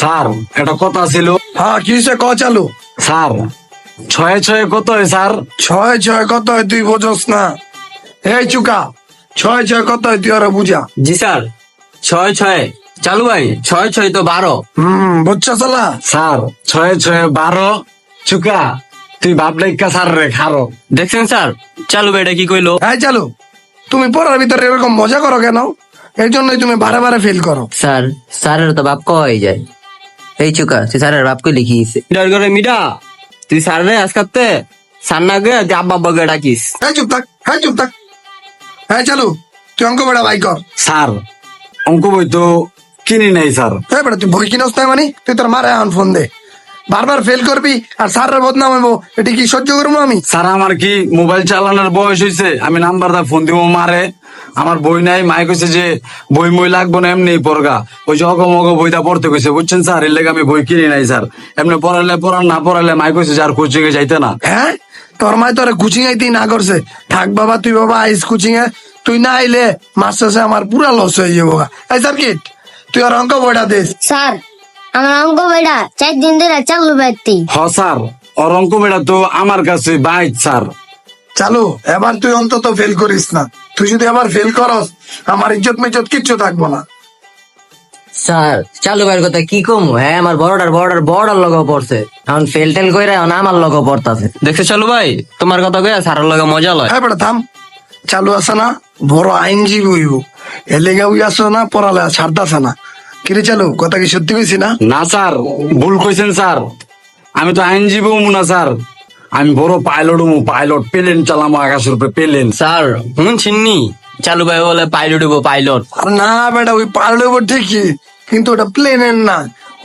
Sir একটা কথা ছিল। হ্যাঁ কি সে ক চালু। স্যার ছয়ে ছয়ে কত হয় স্যার? ছয় ছয় কত হয় তুই বোঝস না? এই চুকা, ছয় ছয় কত হয় তুই ওরা বুঝা। জি স্যার, ছয় ছয়। চালু ভাই, ছয় ছয় তো 12। বুঝছা চলা। স্যার ছয়ে ছয়ে 12। চুকা তুই ভাবলেকা স্যার রে খারো। দেখছেন স্যার, চালু ভাই এটা কি কইলো? এই চালু, তুমি পড়ার ভিতরে এরকম মজা করো কেন? এর জন্যই তুমি বারে বারে ফেল করো। স্যার, স্যারের তো বাপ কই যায়। এই চুকা, তুই স্যারের বাপ কই লিখিয়েছে। মিটার করে মিটা, তুই স্যার রে আজকাতে স্যার না গে তুই আব্বা আব্বা গে ডাকিস। হ্যাঁ চুপ থাক, হ্যাঁ চুপ থাক। হ্যাঁ চালু, তুই অঙ্ক বেড়া বাই কর। স্যার অঙ্ক বই তো কিনি নাই স্যার। হ্যাঁ বেটা, তুই বই কিনস না মানে তুই তোর মারে এখন ফোন দে। বারবার ফেল করবি আর স্যারের বদনাম হইব, এটি কি সহ্য করবো আমি? স্যার আমার কি মোবাইল চালানোর বয়স হয়েছে? আমি নাম্বার দা ফোন দিব মারে। আমার বই নাই, মাই কইছে যে বই মই লাগবো না, এমনি পড়গা। ওই যে অগমগ বইটা পড়তে কইছে, বুঝছেন স্যার, এর লেগে আমি বই কিনি নাই স্যার। এমনি পড়ালে পড়ান, না পড়ালে মাই কইছে যে আর কোচিং এ যাইতে না। হ্যাঁ, তোর মায় তোর কোচিং আইতেই না করছে। থাক বাবা, তুই বাবা আইস কোচিং এ। তুই না আইলে মাস শেষে আমার পুরা লস হয়ে যাবো। এই সার্কিট, তুই আর অঙ্ক বইটা দিস। স্যার, আমার অঙ্ক বইটা 4 দিন ধরে চালু বাইতে। হ স্যার, ওর অঙ্ক বেড়া তো আমার কাছে বাইট স্যার। চালু, এবার তুই অন্তত ফেল করিস না। তুই যদি আবার ফেল করস, আমার ইজ্জত মেজত কিচ্ছু থাকবো না। স্যার, চালু ভাইয়ের কথা কি কম? হ্যাঁ, আমার বড়টার লগো পড়ছে। এখন ফেল টেল কইরা এখন আমার লগো পড়তাছে। দেখছে চালু ভাই, তোমার কথা কইয়া স্যারের লগে মজা লয়। হ্যাঁ বেটা থাম। চালু আছে না, বড় আইনজীবী হইব। এর লেগে উই আসো না, পড়ালে ছাড়তাছে না। কিরে চালু, কথা কি সত্যি কইছি না? না স্যার, ভুল কইছেন স্যার। আমি তো আইনজীবী হবো না স্যার, আমি বড় পাইলট হবো। পাইলট, প্লেন চালামো আকাশের উপরে, প্লেন। স্যার শুনছিনি, চালু ভাই বলে পাইলট হইব, পাইলট। আর না বেটা, ওই পারলে ঠিকই, কিন্তু ওটা প্লেনের না,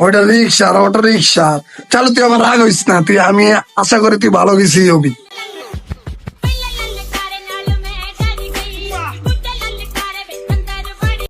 ওটা রিক্সা। ওটা রিক্সা। চালু, তুই আমার রাগ হইস না। তুই, আমি আশা করি তুই ভালো কিছুই হবি।